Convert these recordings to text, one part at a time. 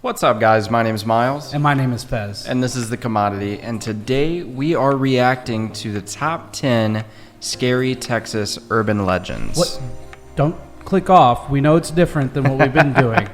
What's up, guys? My name is Miles. And my name is Fez. And this is The Commodity. And today we are reacting to the top 10 scary Texas urban legends. What? Don't click off. We know it's different than what we've been doing.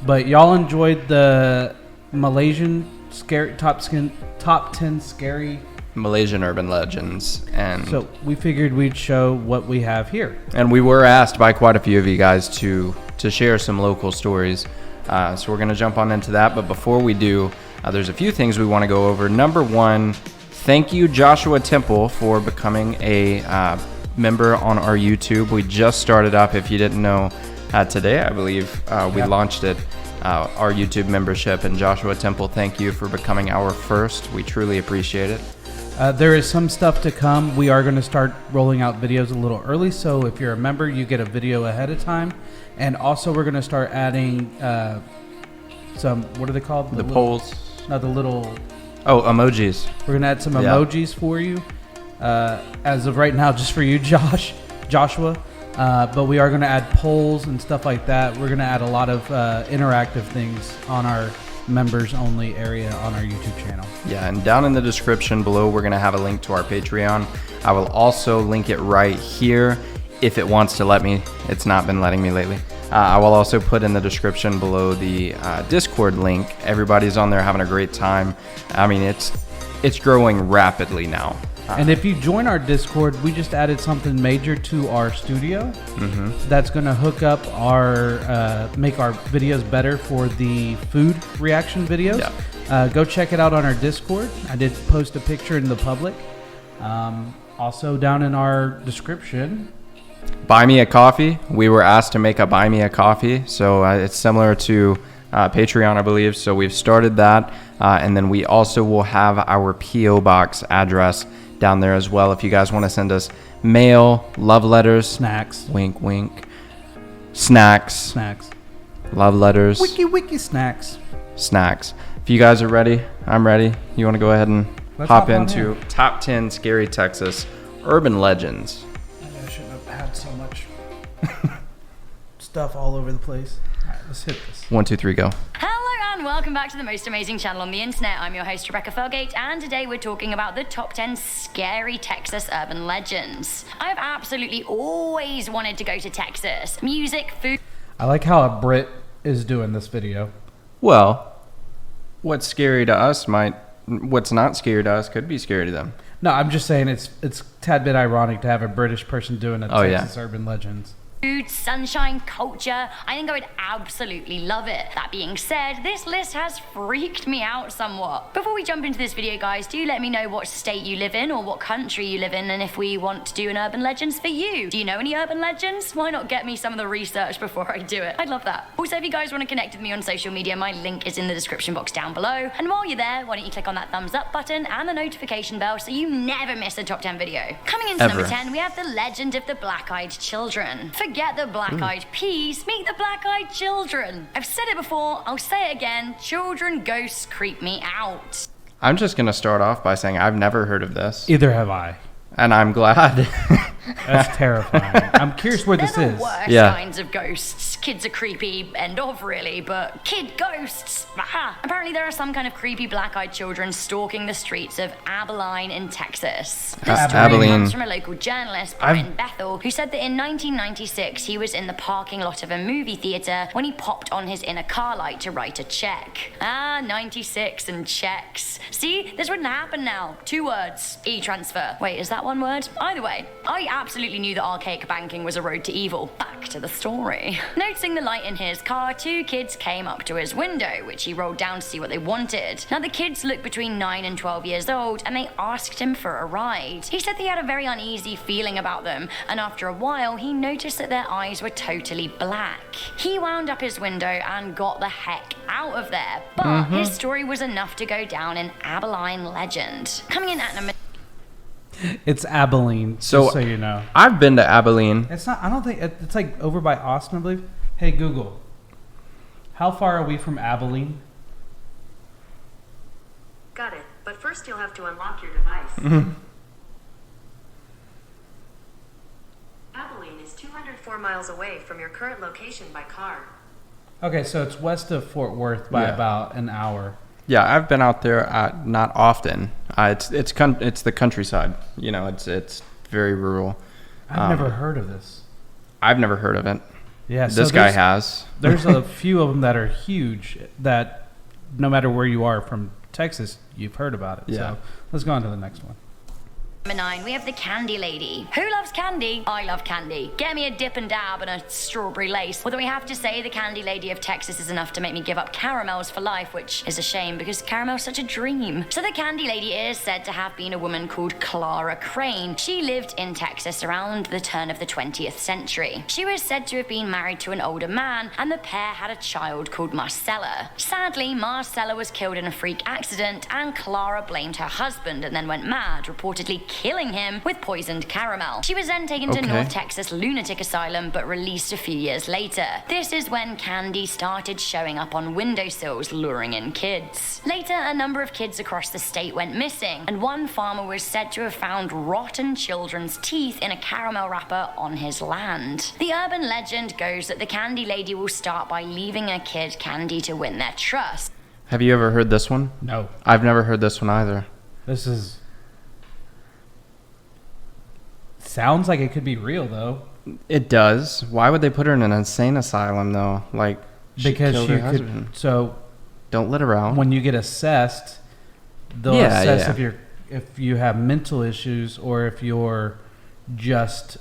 But y'all enjoyed the Malaysian scary top 10 scary. Malaysian urban legends. And so we figured we'd show what we have here. And we were asked by quite a few of you guys to share some local stories. So we're going to jump on into that. But before we do, there's a few things we want to go over. Number one, thank you, Joshua Temple, for becoming a member on our YouTube. We just started up, if you didn't know, today, I believe. We launched it, our YouTube membership. And Joshua Temple, thank you for becoming our first. We truly appreciate it. There is some stuff to come. We are going to start rolling out videos a little early. So if you're a member, you get a video ahead of time. And also, we're going to start adding some, what are they called? The polls. No, the little... Oh, emojis. We're going to add some emojis for you. As of right now, just for you, Joshua. But we are going to add polls and stuff like that. We're going to add a lot of interactive things on our members-only area on our YouTube channel. Yeah, and down in the description below, we're going to have a link to our Patreon. I will also link it right here. If it wants to let me. It's not been letting me lately. I will also put in the description below the Discord link. Everybody's on there having a great time. I mean, it's growing rapidly now. And if you join our Discord, we just added something major to our studio. That's going to hook up make our videos better for the food reaction videos. Go check it out on our Discord. I did post a picture in the public. Also down in our description, Buy me a coffee. We were asked to make a buy me a coffee, so it's similar to Patreon, I believe. So we've started that, and then we also will have our PO box address down there as well. If you guys want to send us mail, love letters, snacks, wink wink, snacks, love letters, wiki snacks. If you guys are ready, I'm ready. You want to go ahead and hop into top 10 scary Texas urban legends. Had so much stuff all over the place. All right, let's hit this. 1, 2, 3, go. Hello and welcome back to the most amazing channel on the internet. I'm your host Rebecca Felgate, and today we're talking about the top 10 scary Texas urban legends. I've absolutely always wanted to go to Texas. Music, food. I like how a Brit is doing this video. Well, what's scary to us what's not scary to us could be scary to them. No, I'm just saying it's a tad bit ironic to have a British person doing a Texas urban legends. Food, sunshine, culture. I think I would absolutely love it. That being said, this list has freaked me out somewhat. Before we jump into this video, guys, do let me know what state you live in or what country you live in, and if we want to do an urban legends for you. Do you know any urban legends? Why not get me some of the research before I do it? I'd love that. Also, if you guys want to connect with me on social media, my link is in the description box down below. And while you're there, why don't you click on that thumbs up button and the notification bell so you never miss a top 10 video. Coming into number 10, we have the legend of the Black-Eyed Children. Forget the Black-Eyed Peas, meet the Black-Eyed Children. I've said it before, I'll say it again, children ghosts creep me out. I'm just going to start off by saying I've never heard of this. Either have I. And I'm glad. That's terrifying. I'm curious where this is. They're the worst kinds of ghosts. Kids are creepy, end of really, but kid ghosts. Aha. Apparently there are some kind of creepy black-eyed children stalking the streets of Abilene in Texas. This story comes from a local journalist, Brian Bethel, who said that in 1996 he was in the parking lot of a movie theater when he popped on his inner car light to write a check. 96 and checks. See, this wouldn't happen now. 2 words. E-transfer. Wait, is that 1 word? Either way, I absolutely knew that archaic banking was a road to evil. Back to the story. Noticing the light in his car, 2 kids came up to his window, which he rolled down to see what they wanted. Now, the kids looked between 9 and 12 years old, and they asked him for a ride. He said they had a very uneasy feeling about them, and after a while, he noticed that their eyes were totally black. He wound up his window and got the heck out of there, but his story was enough to go down in Abilene legend. Coming in at number... It's Abilene, just so you know. I've been to Abilene. It's not. I don't think it's like over by Austin, I believe. Hey Google, how far are we from Abilene? Got it. But first, you'll have to unlock your device. Abilene is 204 miles away from your current location by car. Okay, so it's west of Fort Worth by about an hour. Yeah, I've been out there not often. It's the countryside. You know, it's very rural. I've never heard of this. I've never heard of it. Yeah, this guy has. There's a few of them that are huge that no matter where you are from Texas, you've heard about it. Yeah. So let's go on to the next one. Number 9, we have the Candy Lady. Who loves candy? I love candy. Get me a dip and dab and a strawberry lace. Although we have to say the Candy Lady of Texas is enough to make me give up caramels for life, which is a shame because caramel's such a dream. So the Candy Lady is said to have been a woman called Clara Crane. She lived in Texas around the turn of the 20th century. She was said to have been married to an older man, and the pair had a child called Marcella. Sadly, Marcella was killed in a freak accident, and Clara blamed her husband and then went mad, reportedly killing him with poisoned caramel. She was then taken to North Texas Lunatic Asylum but released a few years later. This is when candy started showing up on windowsills, luring in kids. Later, a number of kids across the state went missing, and one farmer was said to have found rotten children's teeth in a caramel wrapper on his land. The urban legend goes that the Candy Lady will start by leaving a kid candy to win their trust. Have you ever heard this one? No. I've never heard this one either. This is... Sounds like it could be real, though. It does. Why would they put her in an insane asylum, though? Like, because killed she her could... husband. So... Don't let her out. When you get assessed, they'll assess if you have mental issues or if you're just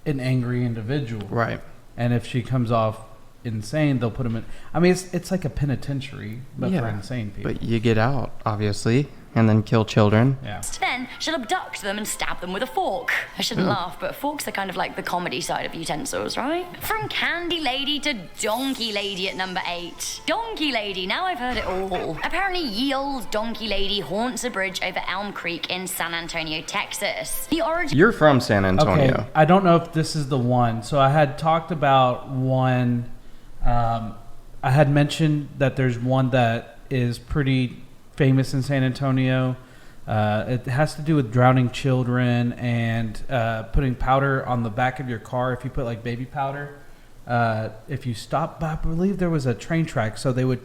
an angry individual. Right. And if she comes off insane, they'll put them in. I mean, it's like a penitentiary, but for insane people. But you get out, obviously, and then kill children. Yeah. Then she'll abduct them and stab them with a fork. I shouldn't laugh, but forks are kind of like the comedy side of utensils, right? From Candy Lady to Donkey Lady at number 8. Donkey Lady, now I've heard it all. Apparently, ye old Donkey Lady haunts a bridge over Elm Creek in San Antonio, Texas. The origin... You're from San Antonio. Okay, I don't know if this is the one. So I had talked about one. I had mentioned that there's one that is pretty famous in San Antonio. It has to do with drowning children and putting powder on the back of your car. If you put like baby powder, if you stop, I believe there was a train track, so they would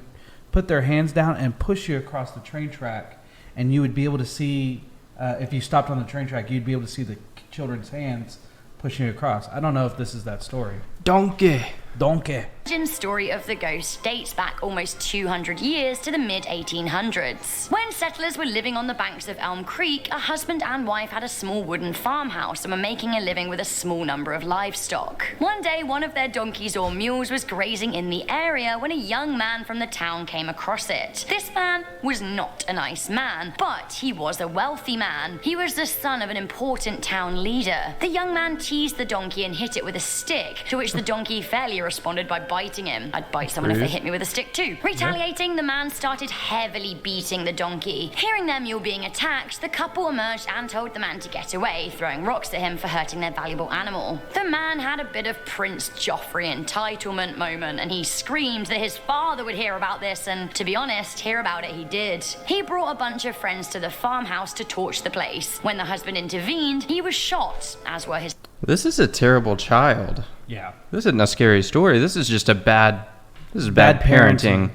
put their hands down and push you across the train track, and you would be able to see, if you stopped on the train track, you'd be able to see the children's hands pushing you across. I don't know if this is that story. Donkey. Donkey. The origin story of the ghost dates back almost 200 years to the mid-1800s. When settlers were living on the banks of Elm Creek, a husband and wife had a small wooden farmhouse and were making a living with a small number of livestock. One day, one of their donkeys or mules was grazing in the area when a young man from the town came across it. This man was not a nice man, but he was a wealthy man. He was the son of an important town leader. The young man teased the donkey and hit it with a stick, to which the donkey fairly responded by biting him. I'd bite someone if they hit me with a stick too. Retaliating, the man started heavily beating the donkey. Hearing their mule being attacked, the couple emerged and told the man to get away, throwing rocks at him for hurting their valuable animal. The man had a bit of Prince Joffrey entitlement moment, and he screamed that his father would hear about this, and to be honest, hear about it he did. He brought a bunch of friends to the farmhouse to torch the place. When the husband intervened, he was shot, as were his... This is a terrible child. Yeah. This isn't a scary story. This is just bad parenting.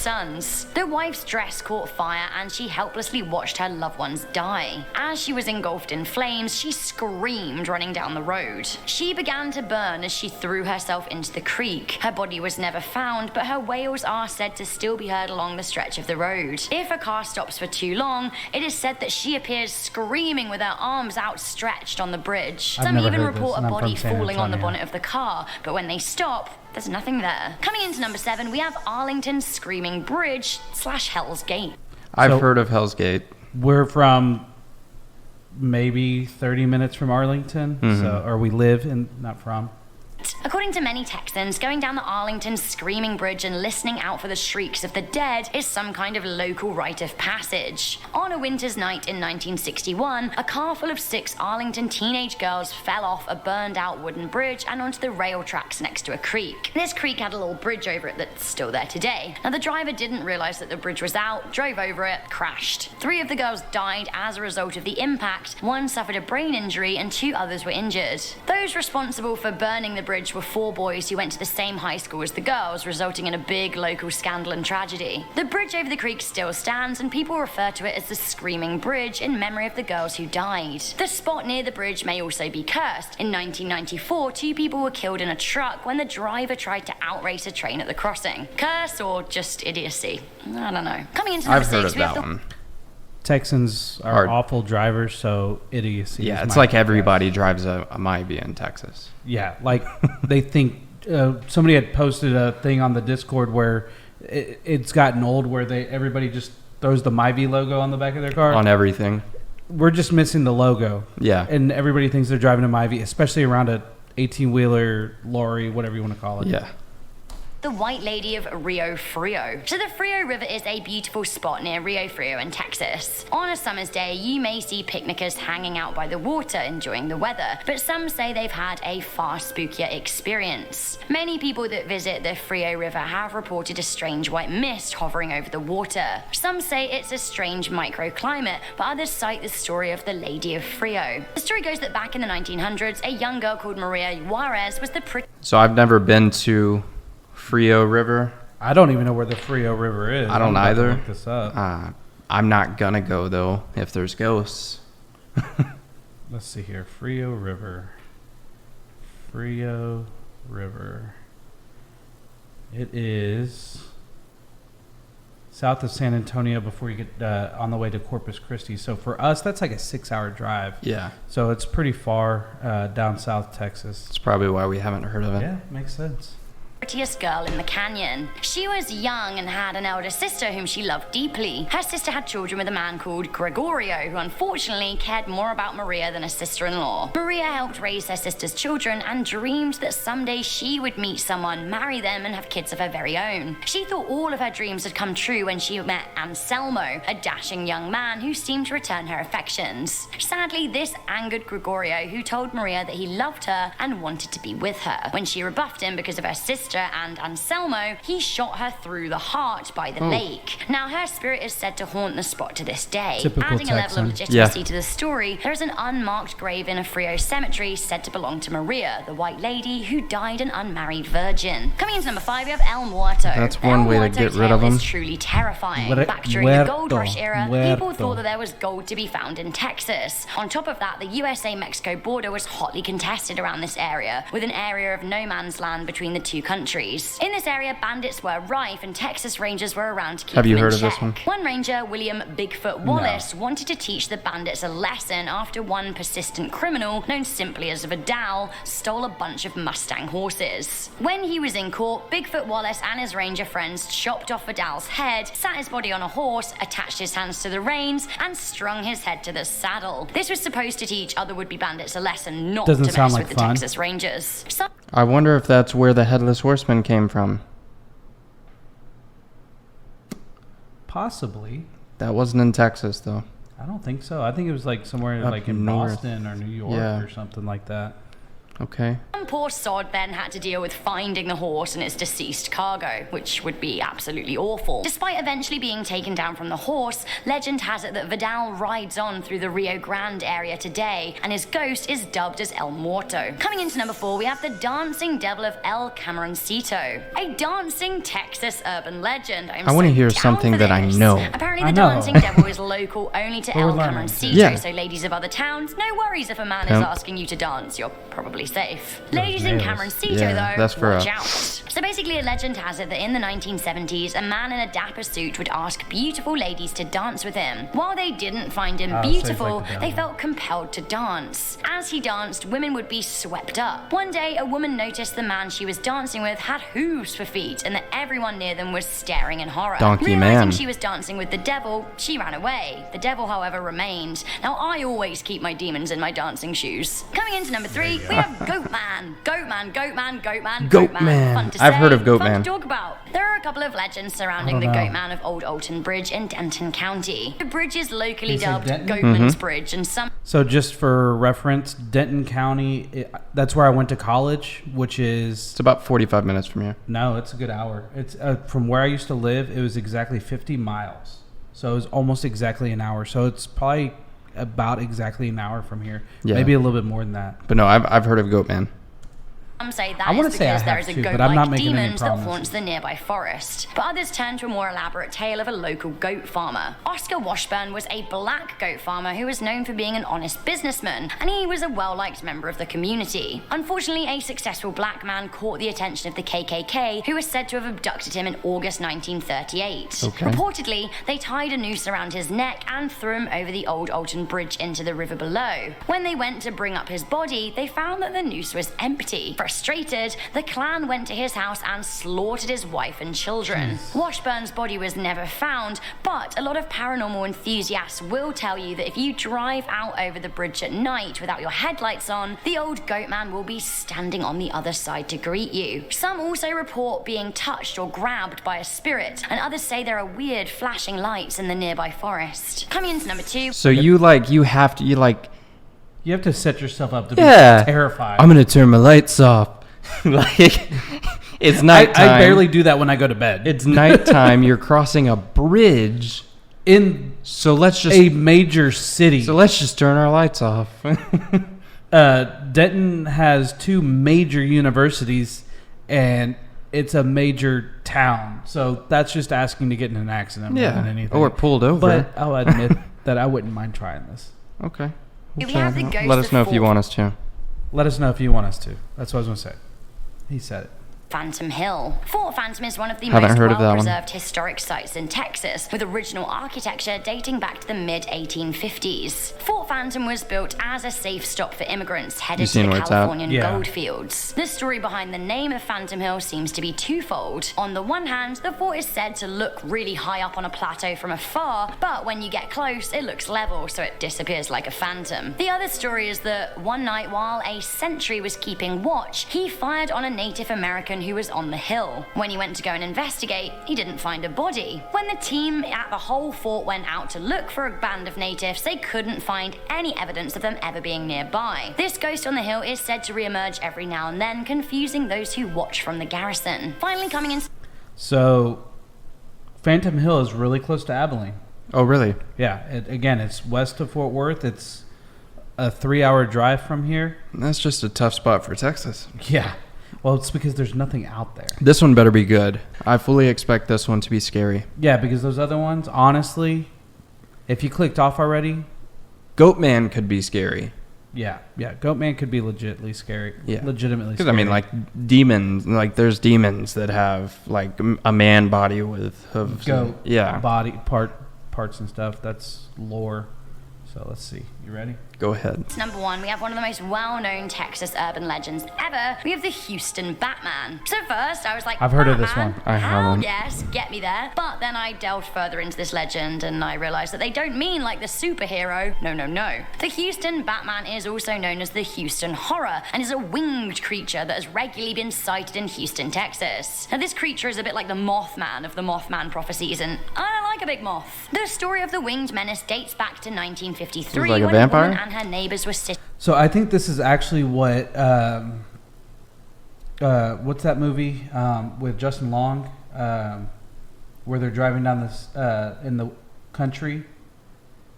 sons. The wife's dress caught fire and she helplessly watched her loved ones die. As she was engulfed in flames, she screamed running down the road. She began to burn as she threw herself into the creek. Her body was never found, but her wails are said to still be heard along the stretch of the road. If a car stops for too long, it is said that she appears screaming with her arms outstretched on the bridge. Some even report a body falling on the bonnet of the car, but when they stop, there's nothing there. Coming into number 7, we have Arlington Screaming Bridge / Hell's Gate. I've heard of Hell's Gate. We're from maybe 30 minutes from Arlington, or we live in, not from. According to many Texans, going down the Arlington Screaming Bridge and listening out for the shrieks of the dead is some kind of local rite of passage. On a winter's night in 1961, a car full of 6 Arlington teenage girls fell off a burned-out wooden bridge and onto the rail tracks next to a creek. This creek had a little bridge over it that's still there today. Now, the driver didn't realize that the bridge was out, drove over it, crashed. 3 of the girls died as a result of the impact, 1 suffered a brain injury, and 2 others were injured. Those responsible for burning the bridge bridge were 4 boys who went to the same high school as the girls, resulting in a big local scandal and tragedy. The bridge over the creek still stands, and people refer to it as the Screaming Bridge in memory of the girls who died. The spot near the bridge may also be cursed. In 1994, 2 people were killed in a truck when the driver tried to outrace a train at the crossing. Curse or just idiocy? I don't know. Coming into number 6, I've heard of we have that the one. Texans are awful drivers, so idiocy. Yeah, is it's my like guess. everybody drives a Myvi in Texas. Yeah, like they think somebody had posted a thing on the Discord where it's gotten old, where everybody just throws the Myvi logo on the back of their car. On everything. We're just missing the logo. Yeah. And everybody thinks they're driving a Myvi, especially around a 18-wheeler, lorry, whatever you want to call it. Yeah. the White Lady of Rio Frio. So the Frio River is a beautiful spot near Rio Frio in Texas. On a summer's day, you may see picnickers hanging out by the water enjoying the weather, but some say they've had a far spookier experience. Many people that visit the Frio River have reported a strange white mist hovering over the water. Some say it's a strange microclimate, but others cite the story of the Lady of Frio. The story goes that back in the 1900s, a young girl called Maria Juarez was the So I've never been to Frio River. I don't even know where the Frio River is. I don't I'm about to either. Look this up. I'm not gonna go though if there's ghosts. Let's see here. Frio River. Frio River. It is south of San Antonio before you get on the way to Corpus Christi. So for us, that's like a 6-hour drive. Yeah, So it's pretty far down South Texas. that's probably why we haven't heard of it. Yeah, makes sense. prettiest girl in the canyon. She was young and had an elder sister whom she loved deeply. Her sister had children with a man called Gregorio, who unfortunately cared more about Maria than her sister-in-law. Maria helped raise her sister's children and dreamed that someday she would meet someone, marry them, and have kids of her very own. She thought all of her dreams had come true when she met Anselmo, a dashing young man who seemed to return her affections. Sadly, this angered Gregorio, who told Maria that he loved her and wanted to be with her. When she rebuffed him because of her sister and Anselmo, he shot her through the heart by the lake. Now, her spirit is said to haunt the spot to this day. Typical Adding a level of Texan. legitimacy to the story, there is an unmarked grave in a Frio cemetery said to belong to Maria, the White Lady who died an unmarried virgin. Coming into number 5, we have El Muerto. That's one El way to Muerto get rid tale of him. is truly terrifying. Back during Muerto. the gold rush era, people Muerto. thought that there was gold to be found in Texas. On top of that, the USA-Mexico border was hotly contested around this area, with an area of no man's land between the two countries. In this area, bandits were rife, and Texas Rangers were around to keep Have you them in heard of this check. one? One ranger, William Bigfoot Wallace, wanted to teach the bandits a lesson after one persistent criminal, known simply as Vidal, stole a bunch of Mustang horses. When he was in court, Bigfoot Wallace and his ranger friends chopped off Vidal's head, sat his body on a horse, attached his hands to the reins, and strung his head to the saddle. This was supposed to teach other would-be bandits a lesson not Doesn't to sound mess like with the fun. Texas Rangers. I wonder if that's where the Headless Horseman came from. Possibly. That wasn't in Texas though. I don't think so. I think it was like somewhere Up like in north. Boston or New York Yeah. or something like that. Okay. Some poor sod then had to deal with finding the horse and its deceased cargo, which would be absolutely awful. Despite eventually being taken down from the horse, legend has it that Vidal rides on through the Rio Grande area today, and his ghost is dubbed as El Morto. Coming into number 4, we have the Dancing Devil of El Cameroncito, a dancing Texas urban legend. I wanna hear something that I know. Apparently, I the know. Dancing Devil is local only to But El we're learning. Cameroncito, Yeah. so ladies of other towns, no worries if a man is Nope. asking you to dance. You're probably safe. Ladies in nails. Cameroncito, Yeah, though, that's for watch us. out. So basically, a legend has it that in the 1970s, a man in a dapper suit would ask beautiful ladies to dance with him. While they didn't find him Oh, so he's beautiful, like the they devil. felt compelled to dance. As he danced, women would be swept up. One day, a woman noticed the man she was dancing with had hooves for feet, and that everyone near them was staring in horror. Donkey Realizing man. she was dancing with the devil, she ran away. The devil, however, remained. Now, I always keep my demons in my dancing shoes. Coming into number 3, we have Goat Man. Goat Man, Goat Man, Goat Man, Goat Man. Fun to I've say, heard of Goat fun Man. to talk about. There are a couple of legends surrounding I the don't know. Goat Man of Old Alton Bridge in Denton County. The bridge is locally You said dubbed Denton? Goatman's Mm-hmm. Bridge, and some So just for reference, Denton County, that's where I went to college, which is It's about 45 minutes from here. no, it's a good hour. It's from where I used to live. It was exactly 50 miles, so it was almost exactly an hour. So it's probably about exactly an hour from here. Yeah. Maybe a little bit more than that. But no, I've heard of Goatman. Some say I that wanna is say I because there have is a to, but I'm not goat-like making any demon that promises. haunts the nearby forest. But others turn to a more elaborate tale of a local goat farmer. Oscar Washburn was a black goat farmer who was known for being an honest businessman, and he was a well-liked member of the community. Unfortunately, a successful black man caught the attention of the KKK, who was said to have abducted him in August 1938. Okay. Reportedly, they tied a noose around his neck and threw him over the old Alton Bridge into the river below. When they went to bring up his body, they found that the noose was empty. Frustrated, the clan went to his house and slaughtered his wife and children. Washburn's body was never found, but a lot of paranormal enthusiasts will tell you that if you drive out over the bridge at night without your headlights on, the old goat man will be standing on the other side to greet you. Some also report being touched or grabbed by a spirit, and others say there are weird flashing lights in the nearby forest. Coming into number 2. So you have to set yourself up to be yeah, terrified. I'm gonna turn my lights off. Like, it's nighttime. I barely do that when I go to bed. It's nighttime. You're crossing a bridge In so let's just a major city. turn our lights off. Denton has 2 major universities, and it's a major town. So that's just asking to get in an accident more than anything. or pulled over. But I'll admit that I wouldn't mind trying this. Okay. We We'll have try the it out. ghost Let us of know if you Fort- want us to. Let us know if you want us to. That's what I was going to say. He said it. Phantom Hill. Fort Phantom is one of the Haven't most heard of that one. well-preserved historic sites in Texas, with original architecture dating back to the mid-1850s. Fort Phantom was built as a safe stop for immigrants headed to seen the where it's at? Californian Yeah. gold fields. The story behind the name of Phantom Hill seems to be twofold. On the one hand, the fort is said to look really high up on a plateau from afar, but when you get close, it looks level, so it disappears like a phantom. The other story is that one night while a sentry was keeping watch, he fired on a Native American who was on the hill. When he went to go and investigate, he didn't find a body. When the team at the whole fort went out to look for a band of natives, they couldn't find any evidence of them ever being nearby. This ghost on the hill is said to re-emerge every now and then, confusing those who watch from the garrison. Finally coming in... So, Phantom Hill is really close to Abilene. Oh, really? Yeah. It's west of Fort Worth. It's a 3-hour drive from here. That's just a tough spot for Texas. Yeah. Well, it's because there's nothing out there. This one better be good. I fully expect this one to be scary. Yeah, because those other ones, honestly, if you clicked off already, Goatman could be scary. yeah, Goatman could be legitimately scary. Yeah. Legitimately Because, scary. I mean, like, demons, like, there's demons that have, like, a man body with hooves. goat Yeah. body parts and stuff. That's lore. So let's see. You ready? Go ahead. Number 1, we have one of the most well-known Texas urban legends ever. We have the Houston Batman. So first, I was like, I've heard of this Batman? one. I Hell haven't. yes, get me there. But then I delved further into this legend, and I realized that they don't mean like the superhero. No. The Houston Batman is also known as the Houston Horror, and is a winged creature that has regularly been sighted in Houston, Texas. Now, this creature is a bit like the Mothman of the Mothman prophecies, and I don't like a big moth. The story of the winged menace dates back to 1953, Like a when vampire? a woman and her neighbors were sitting... So I think this is actually what what's that movie with Justin Long where they're driving down this in the country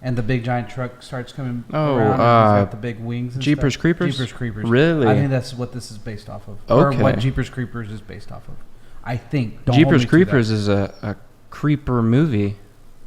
and the big giant truck starts coming around and he's got the big wings and Jeepers stuff. Creepers? Jeepers Creepers. Really? I think that's what this is based off of. Okay. Or what Jeepers Creepers is based off of. I think. Don't hold Jeepers me to Creepers that. is a creeper movie.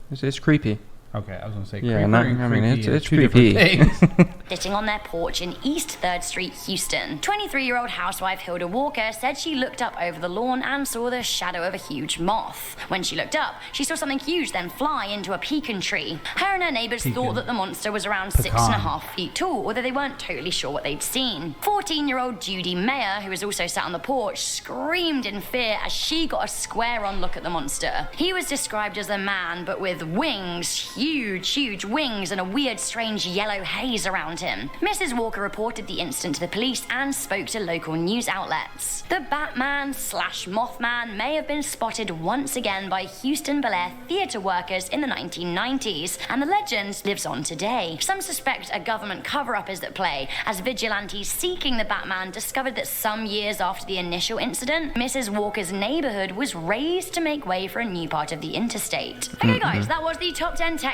It's creepy. Okay, I was going to say Yeah, creeper not- and I mean, creepy it's are two different creepy. things. sitting on their porch in East 3rd Street, Houston. 23-year-old housewife Hilda Walker said she looked up over the lawn and saw the shadow of a huge moth. When she looked up, she saw something huge then fly into a pecan tree. Her and her neighbors thought that the monster was around 6.5 feet tall, although they weren't totally sure what they'd seen. 14-year-old Judy Mayer, who was also sat on the porch, screamed in fear as she got a square-on look at the monster. He was described as a man, but with wings, huge wings, and a weird, strange yellow haze around him. Mrs. Walker reported the incident to the police and spoke to local news outlets. The Batman/Mothman may have been spotted once again by Houston Bel Air theater workers in the 1990s, and the legend lives on today. Some suspect a government cover-up is at play, as vigilantes seeking the Batman discovered that some years after the initial incident, Mrs. Walker's neighborhood was raised to make way for a new part of the interstate. Okay, guys, that was the top 10 Texas.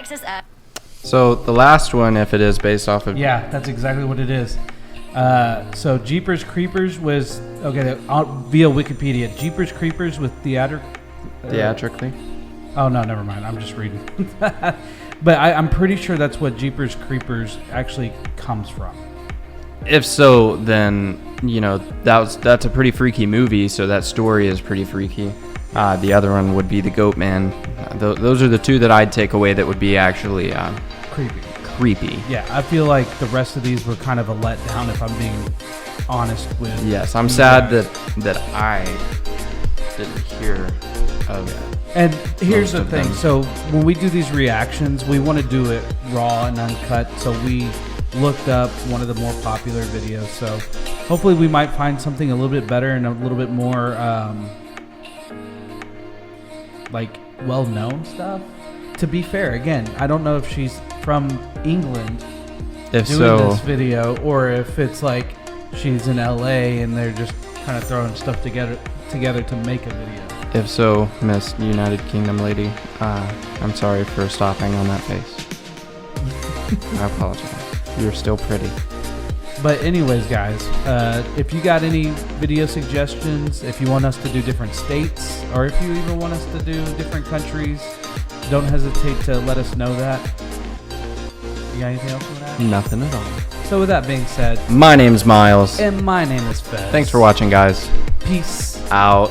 So the last one, if it is based off of... Yeah, that's exactly what it is. So Jeepers Creepers was via Wikipedia. Jeepers Creepers with Theatrically. Oh no, never mind. I'm just reading. But I'm pretty sure that's what Jeepers Creepers actually comes from. If so, then that's a pretty freaky movie. So that story is pretty freaky. The other one would be The Goat Man. Those are the two that I'd take away that would be actually creepy. Yeah, I feel like the rest of these were kind of a letdown, if I'm being honest with. Yes, I'm sad that I didn't hear of it. And here's the thing. So when we do these reactions, we want to do it raw and uncut. So we looked up one of the more popular videos. So hopefully we might find something a little bit better and a little bit more like well-known stuff. To be fair, again, I don't know if she's from England If doing so, this video, or if it's like she's in LA and they're just kind of throwing stuff together to make a video. if so, Miss United Kingdom lady, I'm sorry for stopping on that face. I apologize. You're still pretty. But anyways, guys, if you got any video suggestions, if you want us to do different states, or if you even want us to do different countries, don't hesitate to let us know that. You got anything else on that? Nothing at all. So with that being said, My name's Miles. and my name is Fez. Thanks for watching, guys. Peace Out.